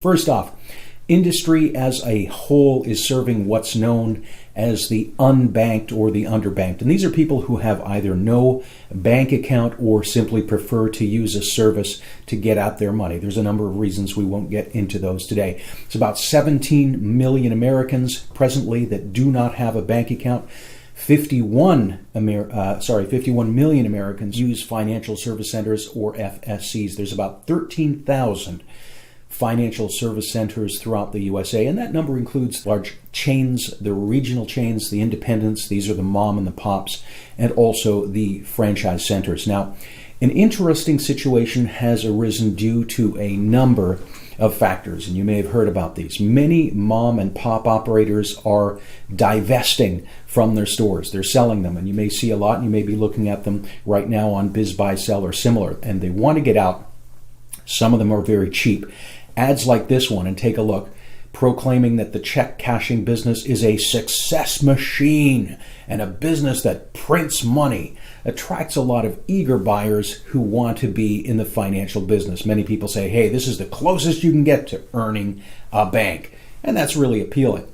First off, industry as a whole is serving what's known as the unbanked or the underbanked. And these are people who have either no bank account or simply prefer to use a service to get out their money. There's a number of reasons. We won't get into those today. It's about 17 million Americans presently that do not have a bank account. 51 million Americans use financial service centers or FSCs. There's about 13,000 financial service centers throughout the USA, and that number includes large chains, the regional chains, the independents, these are the mom and the pops, and also the franchise centers. Now, an interesting situation has arisen due to a number of factors, and you may have heard about these. Many mom and pop operators are divesting from their stores. They're selling them, and you may see a lot, and you may be looking at them right now on Biz Buy Sell or similar, and they want to get out. Some of them are very cheap. Ads like this one, and take a look, proclaiming that the check cashing business is a success machine and a business that prints money, attracts a lot of eager buyers who want to be in the financial business. Many people say, hey, this is the closest you can get to earning a bank, and that's really appealing.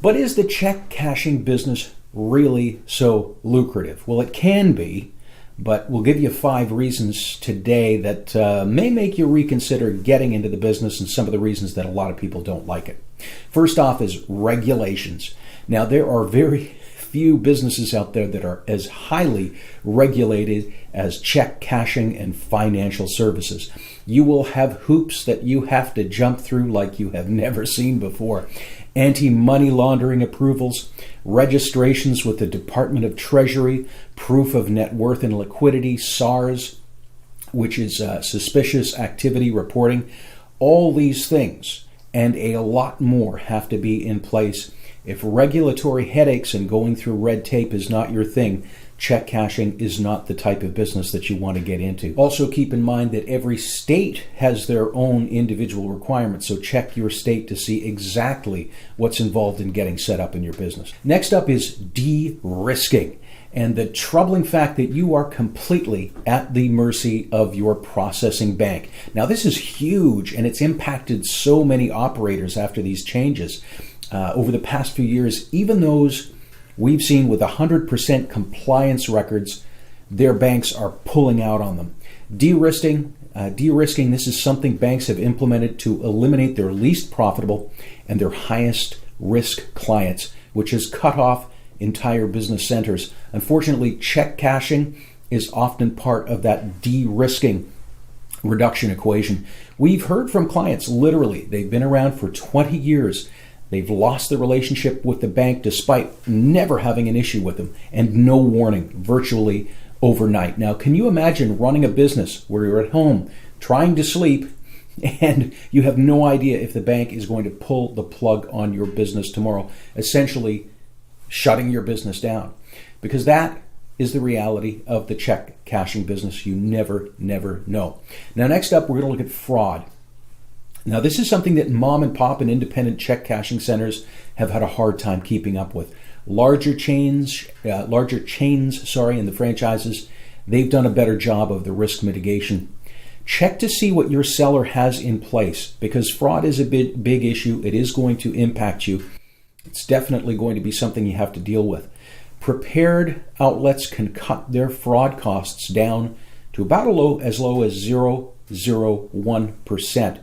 But is the check cashing business really so lucrative? Well, it can be. But we'll give you 5 reasons today that may make you reconsider getting into the business, and some of the reasons that a lot of people don't like it. First off is regulations. Now, there are very few businesses out there that are as highly regulated as check cashing and financial services. You will have hoops that you have to jump through like you have never seen before. Anti-money laundering approvals, registrations with the Department of Treasury, proof of net worth and liquidity, SARS, which is suspicious activity reporting. All these things and a lot more have to be in place. If regulatory headaches and going through red tape is not your thing, check cashing is not the type of business that you want to get into. Also keep in mind that every state has their own individual requirements, so check your state to see exactly what's involved in getting set up in your business. Next up is de-risking, and the troubling fact that you are completely at the mercy of your processing bank. Now, this is huge, and it's impacted so many operators after these changes. Over the past few years, even those we've seen with 100% compliance records, their banks are pulling out on them. De-risking, this is something banks have implemented to eliminate their least profitable and their highest risk clients, which has cut off entire business centers. Unfortunately, check cashing is often part of that de-risking reduction equation. We've heard from clients, literally, they've been around for 20 years. They've lost the relationship with the bank despite never having an issue with them, and no warning, virtually overnight. Now, can you imagine running a business where you're at home trying to sleep and you have no idea if the bank is going to pull the plug on your business tomorrow, essentially shutting your business down? Because that is the reality of the check cashing business. You never know. Now, next up, we're going to look at fraud. Now, this is something that mom and pop and independent check cashing centers have had a hard time keeping up with. Larger chains, in the franchises, they've done a better job of the risk mitigation. Check to see what your seller has in place, because fraud is a big issue. It is going to impact you. It's definitely going to be something you have to deal with. Prepared outlets can cut their fraud costs down to about as low as 0.001%.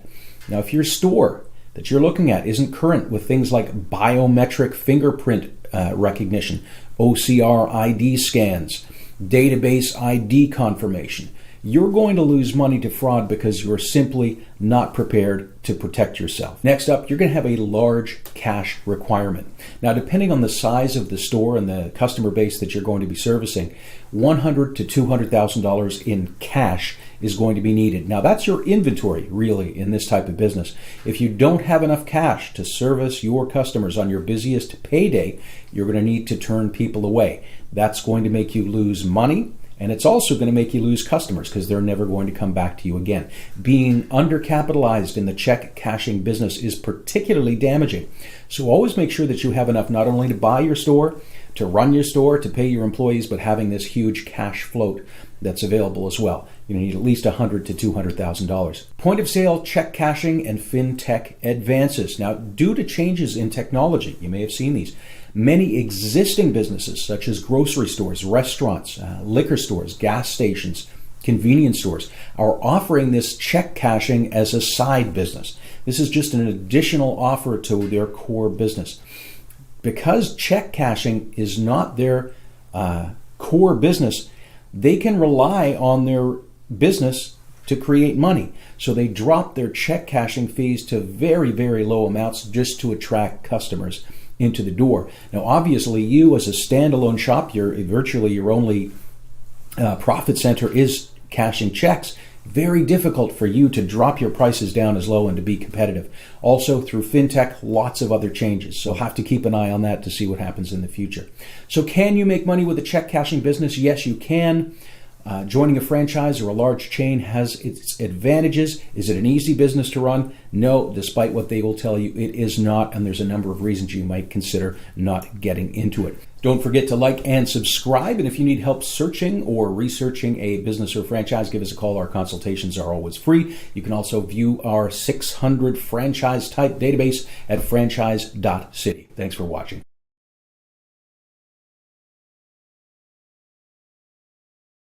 Now, if your store that you're looking at isn't current with things like biometric fingerprint recognition, OCR ID scans, database ID confirmation, you're going to lose money to fraud because you're simply not prepared to protect yourself. Next up, you're going to have a large cash requirement. Now, depending on the size of the store and the customer base that you're going to be servicing, $100,000 to $200,000 in cash is going to be needed. Now, that's your inventory, really, in this type of business. If you don't have enough cash to service your customers on your busiest payday, you're going to need to turn people away. That's going to make you lose money. And it's also going to make you lose customers because they're never going to come back to you again. Being undercapitalized in the check cashing business is particularly damaging. So always make sure that you have enough not only to buy your store, to run your store, to pay your employees, but having this huge cash float that's available as well. you need at least $100,000 to $200,000. Point of sale check cashing and FinTech advances. Now, due to changes in technology, you may have seen these, many existing businesses such as grocery stores, restaurants, liquor stores, gas stations, convenience stores are offering this check cashing as a side business. This is just an additional offer to their core business. Because check cashing is not their core business, they can rely on their business to create money. So they drop their check cashing fees to very, very low amounts just to attract customers into the door. Now, obviously, you as a standalone shop, virtually your only profit center is cashing checks. Very difficult for you to drop your prices down as low and to be competitive. Also, through FinTech, lots of other changes. So have to keep an eye on that to see what happens in the future. So can you make money with a check cashing business? Yes, you can. Joining a franchise or a large chain has its advantages. Is it an easy business to run? No, despite what they will tell you, it is not, and there's a number of reasons you might consider not getting into it. Don't forget to like and subscribe, and if you need help searching or researching a business or franchise, give us a call. Our consultations are always free. You can also view our 600 franchise type database at franchise.city. Thanks for watching.